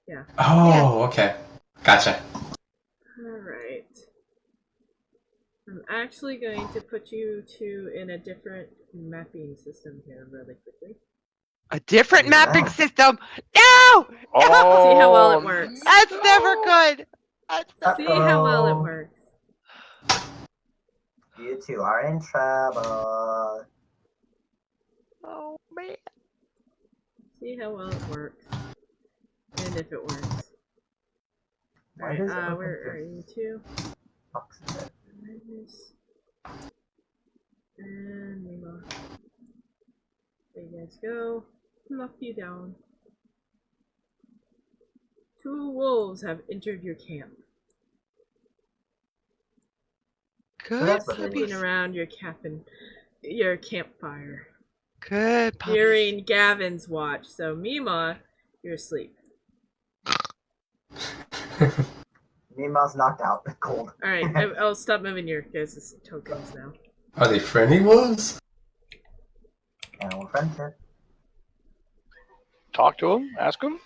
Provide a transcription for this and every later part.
Yeah. Oh, okay. Gotcha. Alright. I'm actually going to put you two in a different mapping system here really quickly. A different What's mapping that? system. No! No! See how well it works. That's never good. That's See never how well it Uh-oh. works. You two are in trouble. Oh man. See how well it works. And if it works. Why Alright, does everything where are you two? opposite? And Mima. There you guys go. Knock you down. 2 wolves have entered your camp. Good Sleeping Sitting puppies. around your your campfire. Good puppies. During Gavin's watch. So Mima, you're asleep. Mima's knocked out. Cold. Alright, I'll stop moving your guys' tokens now. Are they friendly wolves? Animal friendship. Talk to him. Ask him.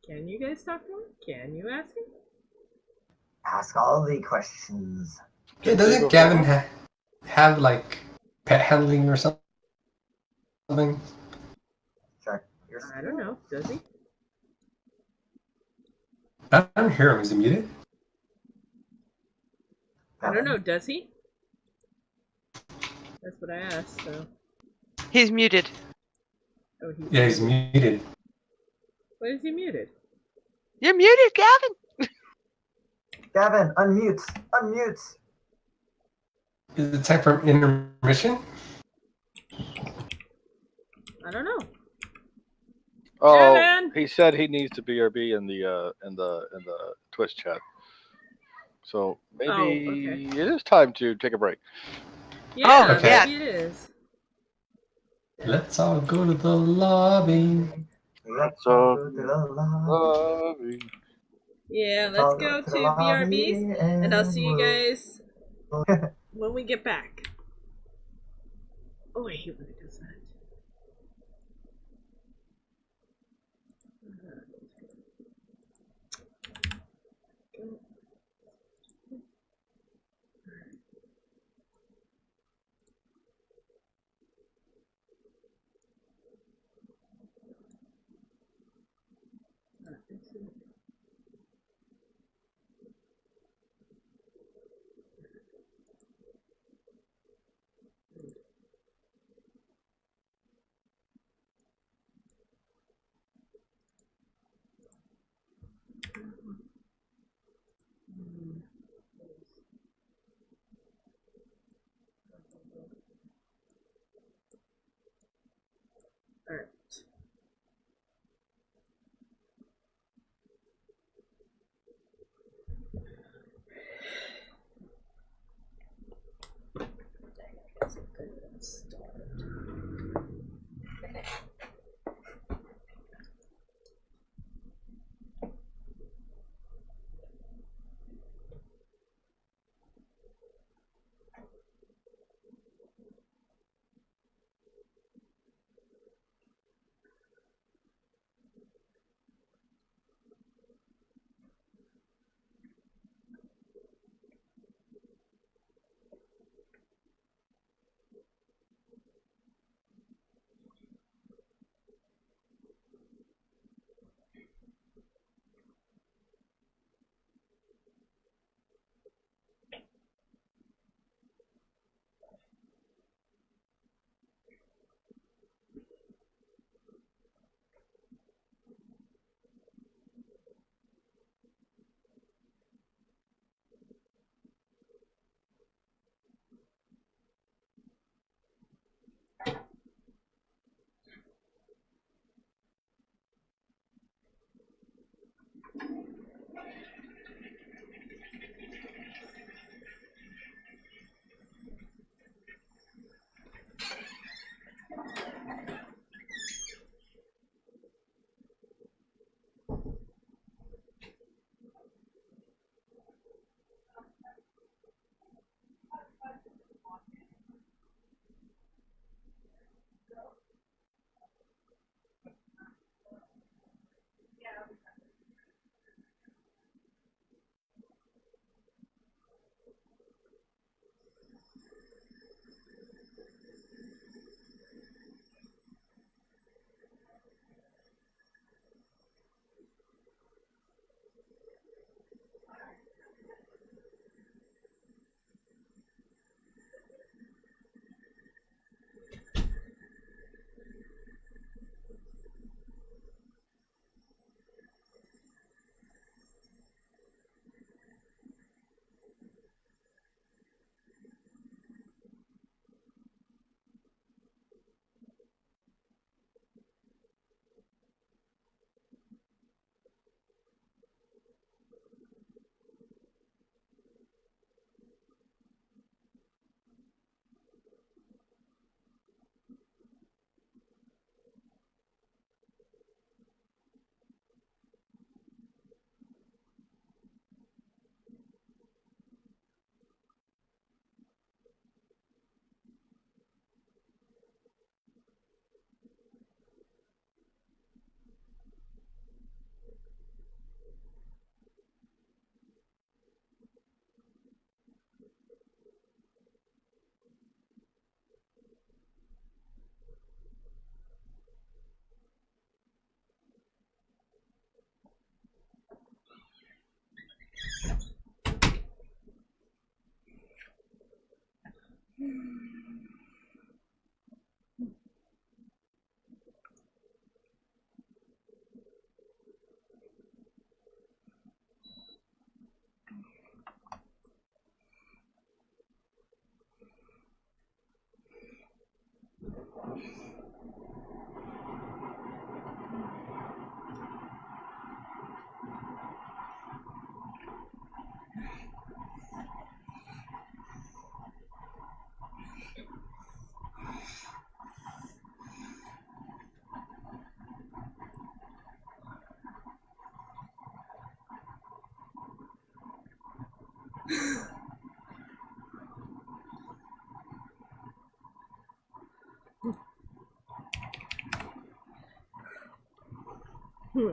Can you guys talk to him? Can you ask him? Ask all the questions. Yeah, doesn't Gavin have like pet handling or something? Check your I don't know. Does he? I don't hear him. Is he muted? I don't know. Does he? That's what I asked, so. He's muted. Oh, Yeah, he's muted. Why is he muted? You're muted, Gavin. Gavin, unmute. Unmute. Is it time for intermission? I don't know. Oh, Gavin! he said he needs to BRB in the Twitch chat. So maybe it is time to take a break. Yeah, Oh, okay. maybe it is. Let's all go to the lobby. Let's So- go to the lobby. Yeah, Let's all let's go to the lobby BRBs, and I'll see you guys when we get back. Oh, I hate when it does that. Hmm.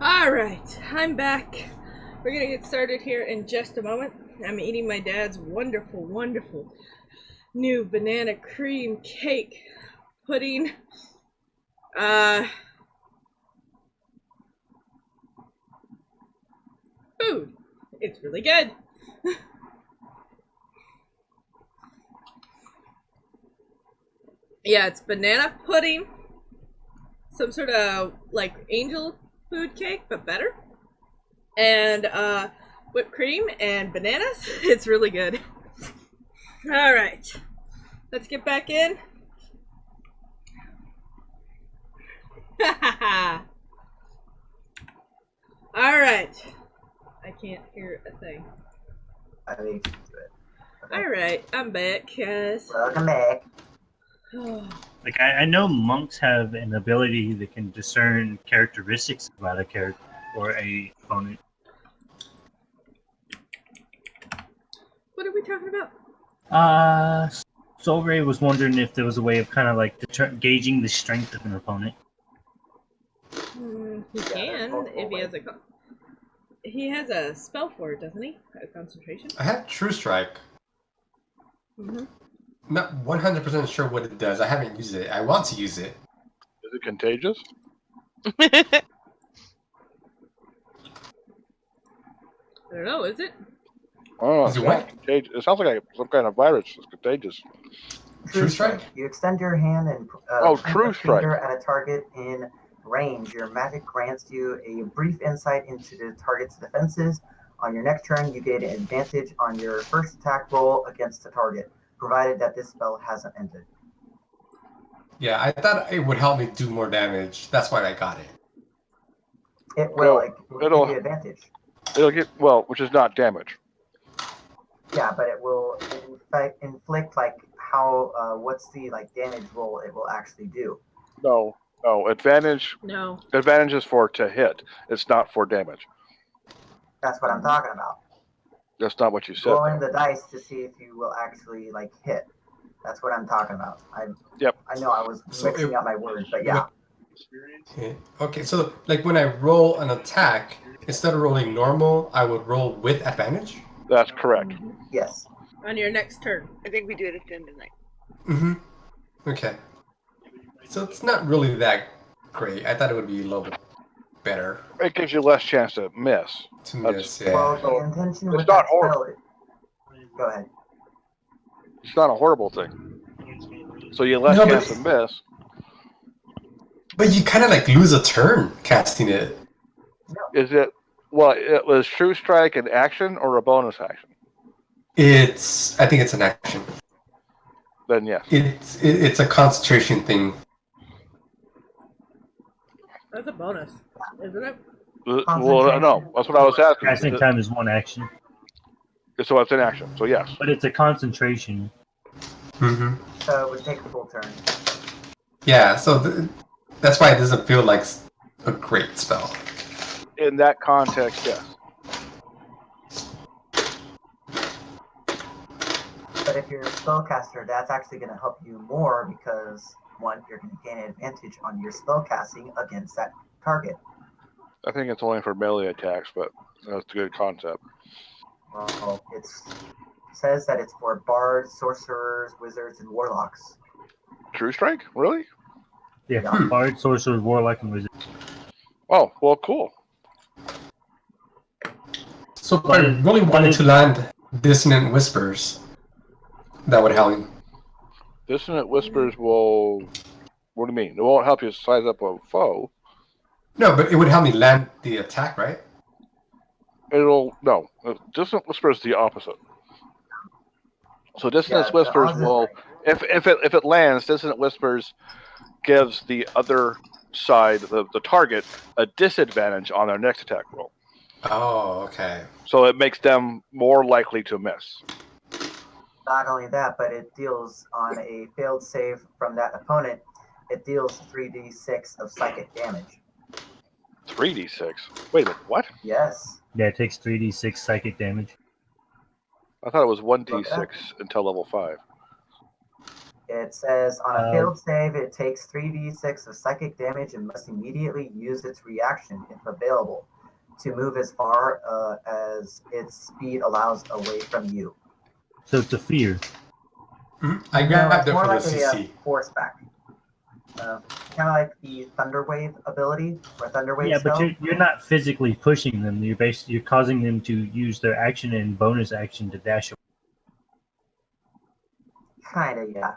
Alright, I'm back. We're gonna get started here in just a moment. I'm eating my dad's wonderful, wonderful new banana cream cake pudding. Food. It's really good. Yeah, it's banana pudding. Some sort of like angel food cake, but better. And whipped cream and bananas. It's really good. Alright. Let's get back in. Alright. I can't hear a thing. I need to do it. Okay. Alright, I'm back, guys. Welcome back. Like I know monks have an ability that can discern characteristics about a character or a opponent. What are we talking about? Soul Ray was wondering if there was a way of kind of like gauging the strength of an opponent. He can if he has a. He has a spell for it, doesn't he? A concentration. I had True Strike. Mm-hmm. Not 100% sure what it does. I haven't used it. I want to use it. Is it contagious? I don't know. Is it? Oh, Is it what? contagious. It sounds like some kind of virus. It's contagious. True Strike? You extend your hand and Oh, point True a finger Strike. at a target in range, your magic grants you a brief insight into the target's defenses. On your next turn, you get an advantage on your first attack roll against the target, provided that this spell hasn't ended. Yeah, I thought it would help me do more damage. That's why I got it. It will, Well, it will it'll- give you advantage. It'll get which is not damage. Yeah, but it will inflict like how what's the like damage roll it will actually do. No, advantage. No. Advantage is for to hit. It's not for damage. That's what I'm talking about. That's not what you said. Rolling Though. the dice to see if you will actually like hit. That's what I'm talking about. Yep. I know I was So mixing up my words, but yeah. Okay, so like when I roll an attack, instead of rolling normal, I would roll with advantage? That's correct. Yes. On your next turn. I think we do it at the end of the night. Mm-hmm. Okay. So it's not really that great. I thought it would be a little bit better It gives you less chance to miss. to That's- miss, yeah. Well, the intention It's with not that spell. Go ahead. It's not a horrible thing. So you have less No, but- chance to miss. But you kind of like lose a turn casting it. Is it? Well, it was True Strike an action or a bonus action? I think it's an action. Then yes. It's a concentration thing. That's a bonus, isn't it? Well, no, that's what I was asking. Casting time is one action, So it's an action. So yes. but it's a concentration. Mm-hmm. So it would take a full turn. Yeah, so that's why it doesn't feel like a great spell. In that context, yes. But if you're a spellcaster, that's actually going to help you more because one, you're going to gain an advantage on your spellcasting against that target. I think it's only for melee attacks, but that's a good concept. Well, it says that it's for bards, sorcerers, wizards, and warlocks. True Strike? Really? Yeah, Yeah. bard, sorcerer, warlock, and wizard. Oh, well, cool. So if I really wanted to land Dissonant Whispers, that would help me. Dissonant Whispers will... What do you mean? It won't help you size up a foe. No, but it would help me land the attack, right? It'll... No. Dissonant Whispers is the opposite. So Dissonant Yeah, the Whispers odds is will... right. If it lands, Dissonant Whispers gives the other side, the target, a disadvantage on their next attack roll. Oh, okay. So it makes them more likely to miss. Not only that, but it deals on a failed save from that opponent. It deals 3d6 of psychic damage. 3d6? Wait a minute, what? Yes. Yeah, it takes 3d6 psychic damage. I thought it was 1d6 until level 5. It says on a Uh, failed save, it takes 3d6 of psychic damage and must immediately use its reaction, if available, to move as far as its speed allows away from you. So it's a fear. I No, grabbed it's it more for like the a CC. force back. Kind of like the Thunder Wave ability, or Thunder Wave Yeah, but spell. you're not physically pushing them. You're causing them to use their action and bonus action to dash away. Kinda, yeah.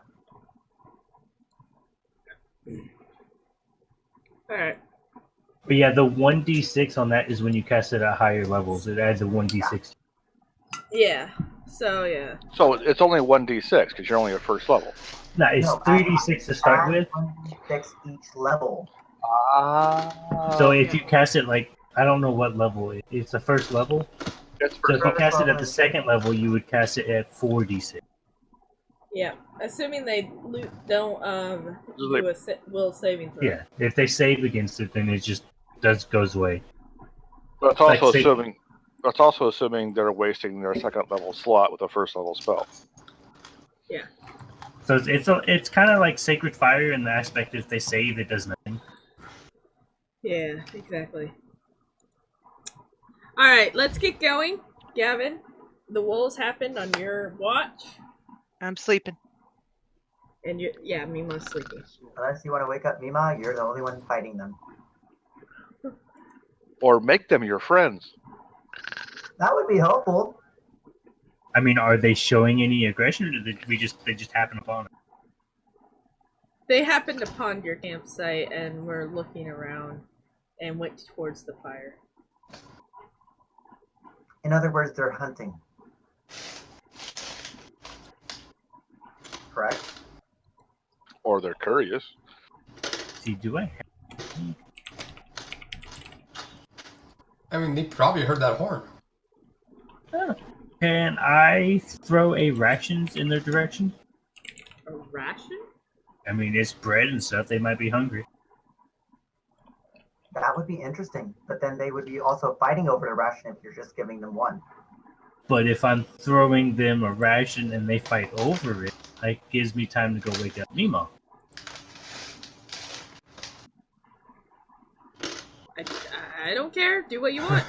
Alright. But yeah, the 1d6 on that is when you cast it at higher levels. It adds a 1d6. Yeah. So, yeah. So it's only 1d6 because you're only at first level. No, it's No, 3d6 to start with. 1d6 each level. So if you cast it like, I don't know what level it's the first level. It's So if you First cast it level at the is- second level, you would cast it at 4d6. Yeah. Assuming they don't Like- do a will saving throw. Yeah, if they save against it, then it just goes away. But it's Like, also say- assuming that's also assuming they're wasting their second level slot with a first level spell. So it's kind of like Sacred Fire in the aspect if they save, it does nothing. Yeah, exactly. Alright, let's get going. Gavin, the wolves happened on your watch. I'm sleeping. And Mima's sleeping. Unless you want to wake up Mima, you're the only one fighting them. Or make them your friends. That would be helpful. I mean, are they showing any aggression, or did they just happen upon it? They happened upon your campsite and were looking around and went towards the fire. In other words, they're hunting. Correct? Or they're curious. See, do I? I mean, they probably heard that horn. Can I throw a rations in their direction? A ration? I mean, it's bread and stuff. They might be hungry. That would be interesting, but then they would be also fighting over the ration if you're just giving them one. But if I'm throwing them a ration and they fight over it, that gives me time to go wake up Nemo. I don't care. Do what you want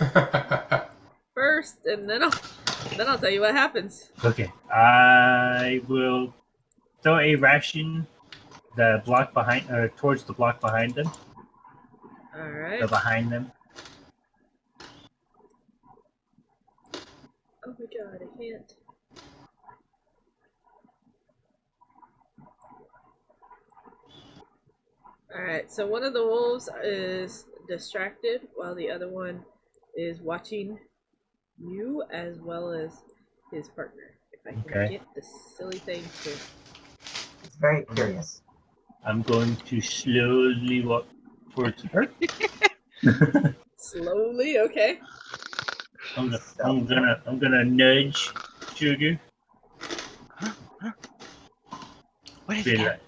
first, and then I'll tell you what happens. Okay, I will throw a ration the block behind, or towards the block behind them. All right. So behind them. Oh my god, I can't. Alright, so one of the wolves is distracted while the other one is watching you as well as his partner. If I can Okay. get the silly thing to. It's very curious. I'm going to slowly walk towards her. Slowly, okay. I'm gonna nudge Sugar. What is Be that? like,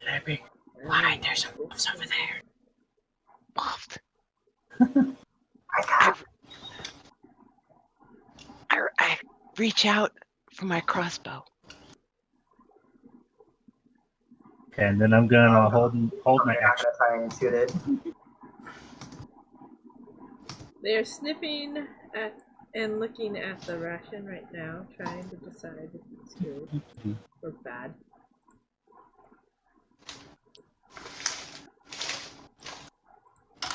Happy. Why? There's some wolves over there. Wolves. I reach out for my crossbow. Okay, and then I'm gonna hold my You're not action. gonna try and shoot it. They are sniffing at and looking at the ration right now, trying to decide if it's good or bad.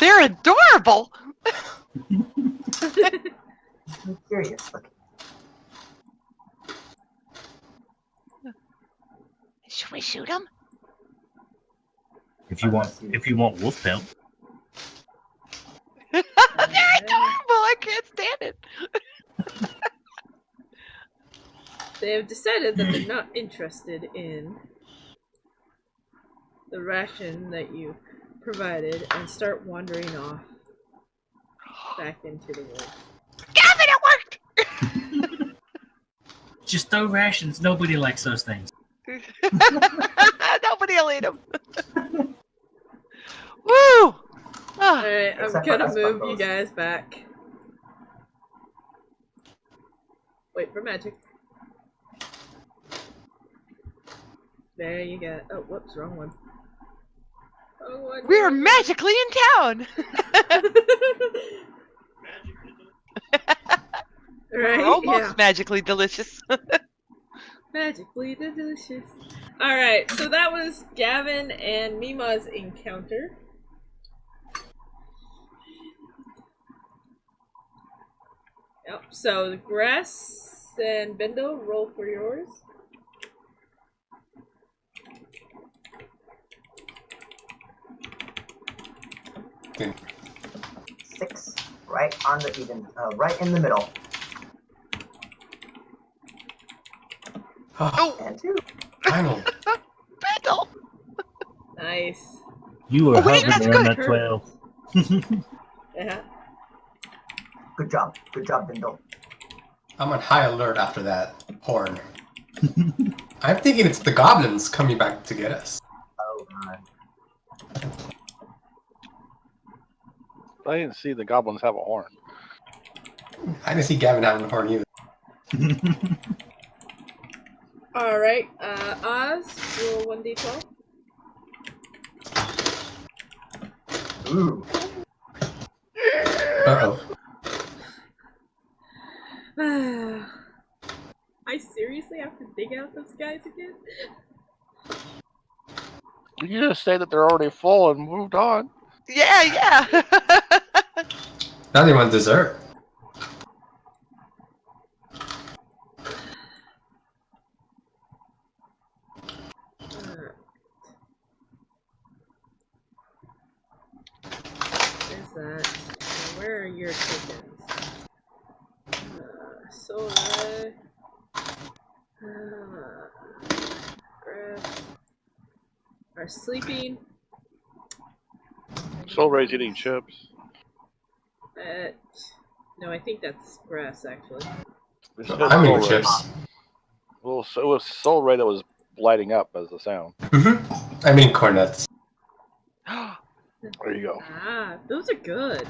They're adorable. I'm curious. Look, Should we shoot them? If you want wolf pelt. They're adorable. I can't stand it. They have decided that they're not interested in the ration that you provided and start wandering off back into the woods. Gavin, it worked. Just throw rations. Nobody likes those things. Nobody will eat them. Woo! Ah, Alright, I'm Except for gonna us move buggos. you guys back. Wait for magic. There you go. Oh, whoops, wrong one. Wrong one. we're wrong one. magically in town. Right? We're almost Yeah. magically delicious. Magically delicious. Alright, so that was Gavin and Mima's encounter. Yep, so Grass and Bindle, roll for yours. Okay. 6, right on the even, right in the middle, Oh, and 2. finally. Battle. Nice. You were Oh, wait, hovering that's around good. that 12. Yeah. Good job, Bindle. I'm on high alert after that horn. I'm thinking it's the goblins coming back to get us. Oh god. I didn't see the goblins have a horn. I didn't see Gavin having a horn either. Alright, Oz, roll 1d12. Ooh. Uh-oh. I seriously have to dig out those guys again? You just say that they're already full and moved on. Yeah. Now they want dessert. Soul Ray. Grass. Are sleeping. Soul Ray's eating chips. No, I think that's grass actually. It says I'm Soul eating Ray. chips. Well, so it was Soul Ray that was lighting up as the sound. I'm eating corn nuts. There you go. Ah, those are good.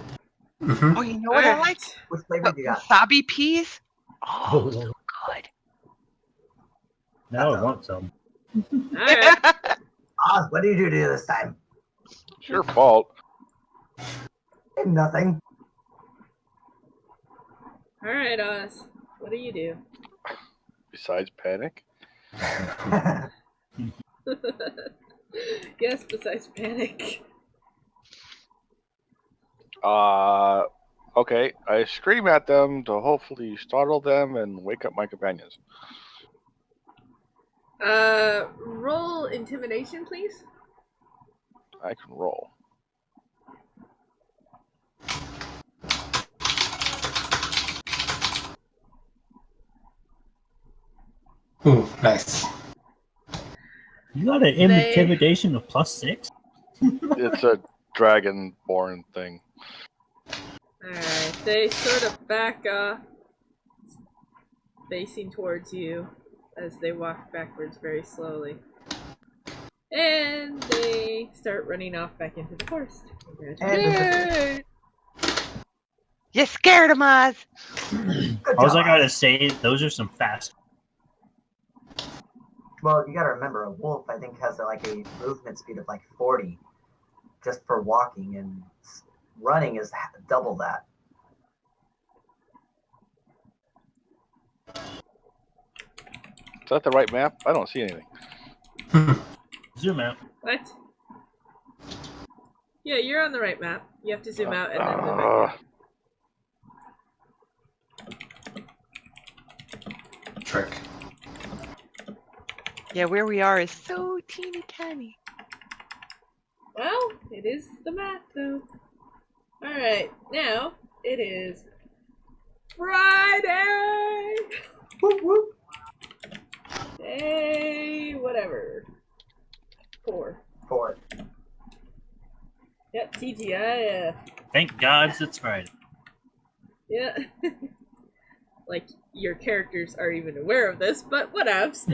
Oh, you know what I like? Which flavor do you got? Wasabi peas. Oh, so good. Now I want some. Alright. Oz, what did you do this time? It's your fault. Nothing. Alright, Oz. What do you do? Besides panic. Yes, besides panic. Okay. I scream at them to hopefully startle them and wake up my companions. Roll intimidation, please. I can roll. Ooh, nice. You got an intimidation of +6? It's a dragon-born thing. Alright, they sort of back off, facing towards you as they walk backwards very slowly. And they start running off back into the forest. Yay! You scared him, Oz. All I gotta say, those are some fast. Well, you gotta remember, a wolf, I think, has like a movement speed of like 40 just for walking, and running is double that. Is that the right map? I don't see anything. Zoom out. What? Yeah, you're on the right map. You have to zoom out and then zoom back in. Trick. Yeah, where we are is so teeny tiny. Well, it is the map, though. Alright, now it is Friday! Whoop, whoop. Day, whatever. 4. 4. Yep, TGIF. Thank God it's Friday. Yeah. Like, your characters are even aware of this, but whatevs.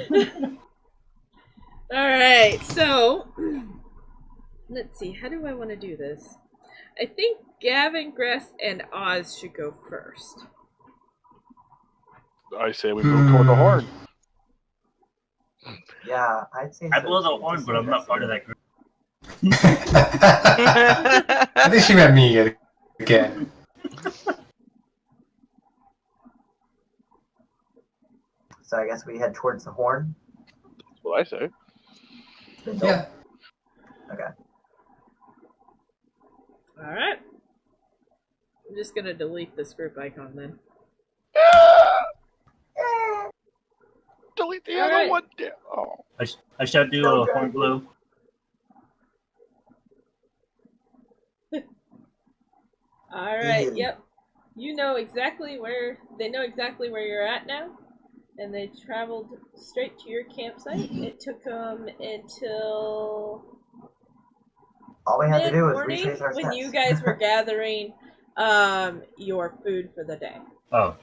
Alright, so let's see, how do I want to do this? I think Gavin, Gress, and Oz should go first. I say we move toward the horn. Yeah, I'd say I so, blow the too, horn, just but I'm not part of that group. I think she meant me again. So I guess we head towards the horn. That's what I say. Yeah. Okay. Alright. I'm just gonna delete this group icon then. Delete the All other right. one. Oh. I shall do a horn blow. Alright, yep. You know exactly where, they know exactly where you're at now. And they traveled straight to your campsite. It took them until All we had to do was mid-morning retrace our steps. when you guys were gathering your food for the day. Oh,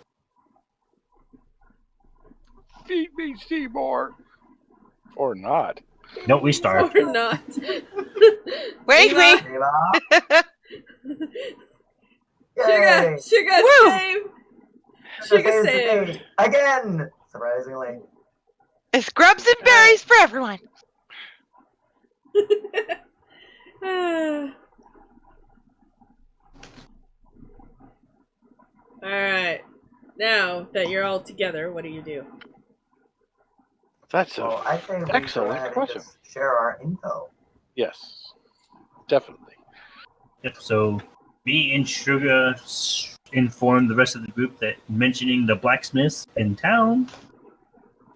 Feed me, Seymour. Or not. no, we starved. Or not. Wait, wait. Ava. Sugar! Yay! Sugar Woo! save! Sugar Sugar saves the save! day. Again! Surprisingly. It's grubs and berries for everyone. Alright. Now that you're all together, what do you do? That's Well, a I think we excellent go ahead and question. just share our info. yes, definitely. Yep, so me and Sugar informed the rest of the group that mentioning the blacksmiths in town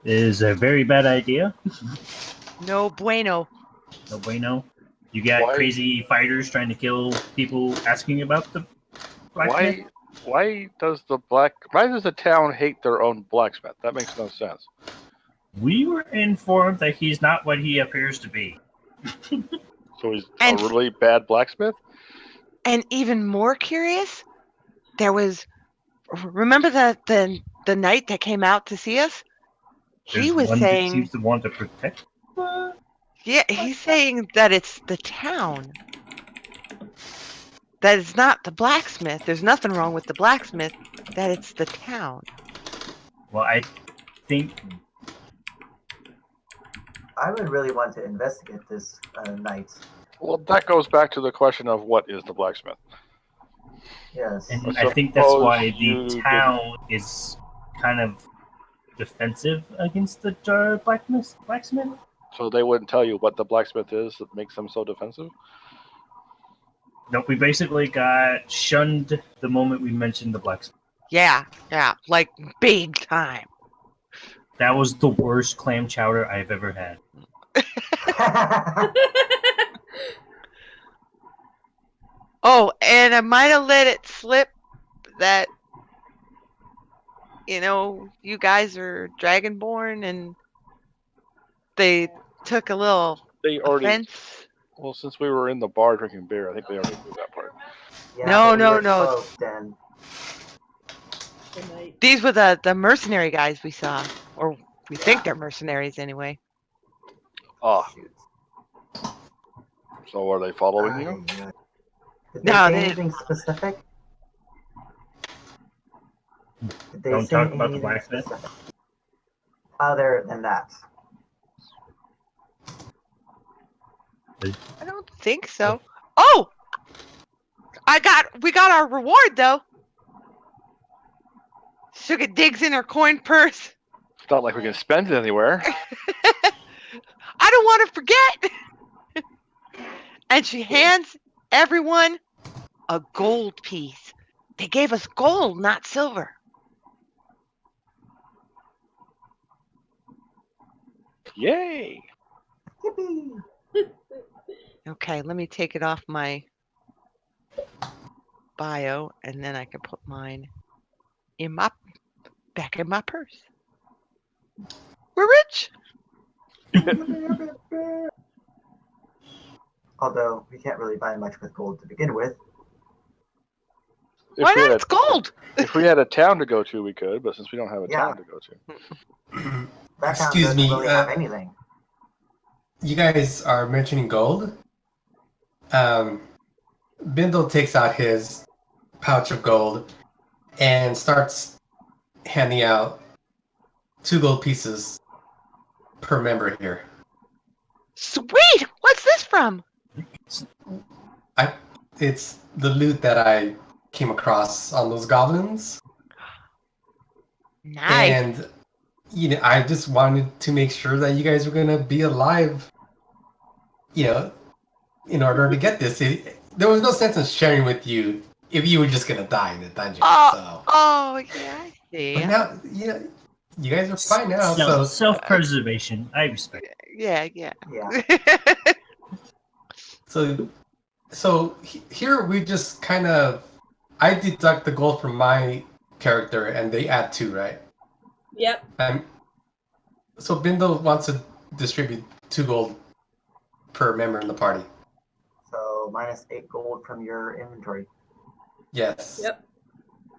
is a very bad idea. No bueno. No bueno. You got Why- crazy fighters trying to kill people asking about the blacksmith. Why does the town hate their own blacksmith? That makes no sense. We were informed that he's not what he appears to be. So he's And- a really bad blacksmith? And even more curious, there was. Remember the knight that came out to see us? He There's was one that saying, seems to want to protect. yeah, he's saying that it's the town. That it's not the blacksmith. There's nothing wrong with the blacksmith. That it's the town. Well, I think I would really want to investigate this knight. Well, that goes back to the question of what is the blacksmith? Yes. And I I think that's suppose why you the town is kind of defensive against the blacksmith. So they wouldn't tell you what the blacksmith is that makes them so defensive? Nope, we basically got shunned the moment we mentioned the blacksmith. Yeah, like big time. That was the worst clam chowder I've ever had. Oh, and I might have let it slip that, you guys are Dragonborn and they took a little They already. offense. Well, since we were in the bar drinking beer, I think they already knew that part. Yeah, No, but we no, were no. cloaked and These were the mercenary guys we saw. Or we think they're mercenaries anyway. Ah, shoot. so are they following you? Did they No, say they- anything specific? Did they Don't say talk about the anything blacksmith. specific? Other than that. I don't think so. Oh! We got our reward though. Sugar digs in her coin purse. It's not like we can spend it anywhere. I don't want to forget. And she hands everyone a gold piece. They gave us gold, not silver. Yay! Yippee! Okay, let me take it off my bio and then I can put mine back in my purse. We're rich. Although we can't really buy much with gold to begin with. Why not? It's gold. If we had a town to go to, we could, but since we don't have a Yeah. town to go to. That town Excuse doesn't me, really have anything. You guys are mentioning gold. Bindle takes out his pouch of gold and starts handing out 2 gold pieces per member here. Sweet. What's this from? It's the loot that I came across on those goblins. Nice. And I just wanted to make sure that you guys were gonna be alive. In order to get this, there was no sense in sharing with you if you were just gonna die in the dungeon. Oh, yeah, I see. But now, you guys are fine now. So Self-preservation, I respect. Yeah. Yeah. So here we just kind of, I deduct the gold from my character, and they add 2, right? Yep. So Bindle wants to distribute 2 gold per member in the party. So minus 8 gold from your inventory. Yes. Yep.